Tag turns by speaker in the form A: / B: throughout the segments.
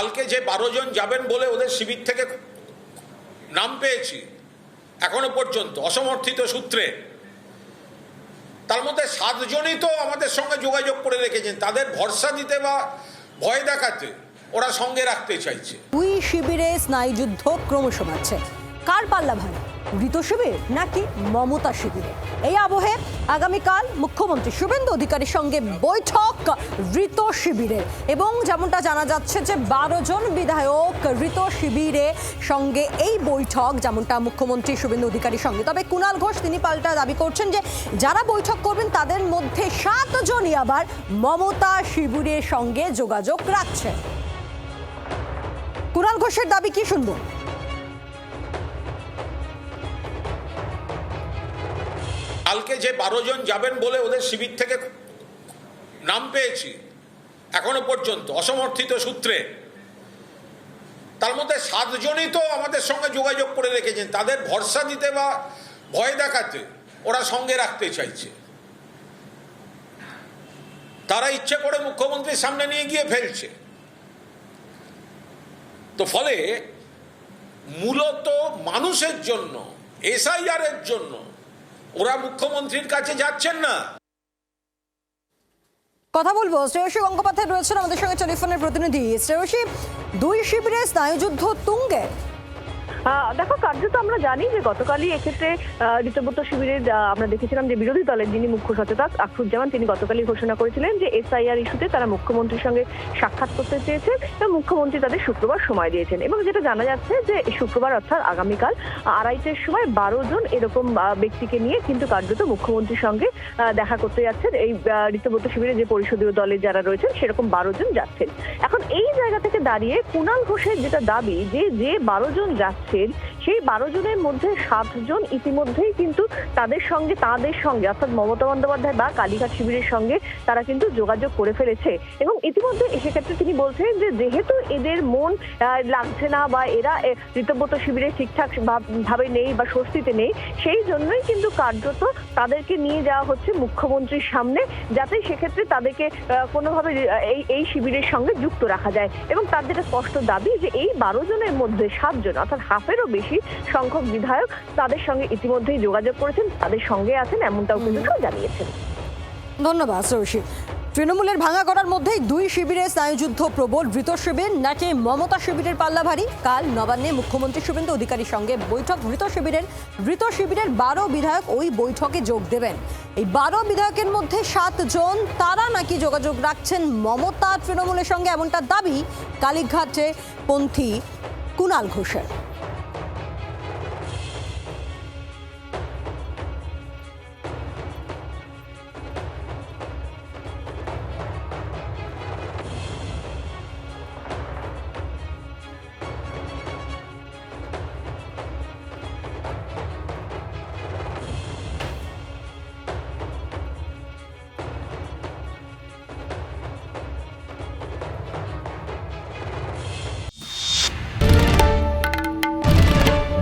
A: কালকে যে 12 জন যাবেন বলে ওদের শিবির থেকে নাম পেয়েছি এখনো পর্যন্ত অসমর্থিত সূত্রে, তার মধ্যে 7 জনই তো আমাদের সঙ্গে যোগাযোগ করে রেখেছেন। তাদের ভরসা দিতে বা ভয় দেখাতে ওরা সঙ্গে রাখতে চাইছে।
B: দুই শিবিরে স্নায়ুযুদ্ধ ক্রমশ বাড়ছে। কার পাল্লা ভারী, ঋত শিবির নাকি মমতা শিবিরে? এই আবহে আগামীকাল মুখ্যমন্ত্রী শুভেন্দু অধিকারীর সঙ্গে বৈঠক ঋত শিবিরের, এবং যেমনটা জানা যাচ্ছে যে 12 জন বিধায়ক ঋত শিবিরে সঙ্গে এই বৈঠক, যেমনটা মুখ্যমন্ত্রী শুভেন্দু অধিকারীর সঙ্গে। তবে কুণাল ঘোষ তিনি পাল্টা দাবি করছেন যে যারা বৈঠক করবেন তাদের মধ্যে 7 জনই আবার মমতা শিবিরের সঙ্গে যোগাযোগ রাখছে। কুণাল ঘোষের দাবি কি শুনবো?
A: কালকে যে 12 জন যাবেন বলে ওদের শিবির থেকে নাম পেয়েছি এখনো পর্যন্ত অসমর্থিত সূত্রে, তার মধ্যে 7 জনই তো আমাদের সঙ্গে যোগাযোগ করে রেখেছেন। তাদের ভরসা দিতে বা ভয় দেখাতে ওরা সঙ্গে রাখতে চাইছে। তারা ইচ্ছে করে মুখ্যমন্ত্রীর সামনে নিয়ে গিয়ে ফেলছে। তো ফলে মূলত মানুষের জন্য, এসআইআর এর জন্য ওরা মুখ্যমন্ত্রীর কাছে যাচ্ছেন না।
B: কথা বলবো, শ্রেয়সী গঙ্গোপাধ্যায় রয়েছেন আমাদের সঙ্গে টেলিফোনের প্রতিনিধি। শ্রেয়সী, দুই শিবিরে স্নায়ুযুদ্ধ তুঙ্গে।
C: দেখো, কার্যত আমরা জানি যে গতকালই এক্ষেত্রে ঋতব্রত শিবিরের আমরা দেখেছিলাম যে বিরোধী দলের যিনি মুখ্য সচেতক আখরুজ্জামান, তিনি গতকালই ঘোষণা করেছিলেন যে এসআইআর ইস্যুতে তারা মুখ্যমন্ত্রীর সঙ্গে সাক্ষাৎ করতে চেয়েছেন এবং মুখ্যমন্ত্রী তাদের শুক্রবার সময় দিয়েছেন। এবং যেটা জানা যাচ্ছে যে শুক্রবার অর্থাৎ আগামীকাল 2:30টার সময় 12 জন এরকম ব্যক্তিকে নিয়ে কিন্তু কার্যত মুখ্যমন্ত্রীর সঙ্গে দেখা করতে যাচ্ছেন। এই ঋতব্রত শিবিরে যে পরিষদীয় দলে যারা রয়েছেন সেরকম 12 জন যাচ্ছেন। এখন এই জায়গা থেকে দাঁড়িয়ে কুণাল ঘোষের যেটা দাবি যে 12 জন যাচ্ছে, সেই 12 জনের মধ্যে 7 জন ইতিমধ্যেই কিন্তু তাদের সঙ্গে অর্থাৎ মমতা বন্দ্যোপাধ্যায় বা কালীঘাট শিবিরের সঙ্গে তারা কিন্তু যোগাযোগ করে ফেলেছে। এবং ইতিমধ্যে সেক্ষেত্রে তিনি বলছেন যে যেহেতু এদের মন লাগছে না বা এরা ঋতব্রত শিবিরে ঠিকঠাক ভাবে নেই বা স্বস্তিতে নেই, সেই জন্যই কিন্তু কার্যত তাদেরকে নিয়ে যাওয়া হচ্ছে মুখ্যমন্ত্রীর সামনে, যাতে সেক্ষেত্রে তাদেরকে কোনোভাবে এই শিবিরের সঙ্গে যুক্ত রাখা যায়। এবং তার যেটা স্পষ্ট দাবি যে এই 12 জনের মধ্যে 7 জন অর্থাৎ হাফেরও বেশি সংখ্যক বিধায়ক তাদের সঙ্গে ইতিমধ্যেই যোগাযোগ করেছেন, তাদের সঙ্গে আছেন, এমনটাও কিন্তু জানিয়েছেন।
B: ধন্যবাদ শ্রেয়সী। তৃণমূলের ভাঙা করার মধ্যেই দুই শিবিরে স্নায়ুযুদ্ধ প্রবল, ঋত শিবির নাকি মমতা শিবিরের পাল্লা ভারী? কাল নবান্নে মুখ্যমন্ত্রী শুভেন্দু অধিকারীর সঙ্গে বৈঠক ঋত শিবিরের 12 বিধায়ক ওই বৈঠকে যোগ দেবেন। এই 12 বিধায়কের মধ্যে 7 জন তারা নাকি যোগাযোগ রাখছেন মমতা তৃণমূলের সঙ্গে, এমনটা দাবি কালীঘাটে পন্থী কুণাল ঘোষের।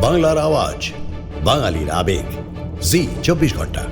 D: বাংলার আওয়াজ, বাঙালির আবেগ, জি 24 ঘন্টা।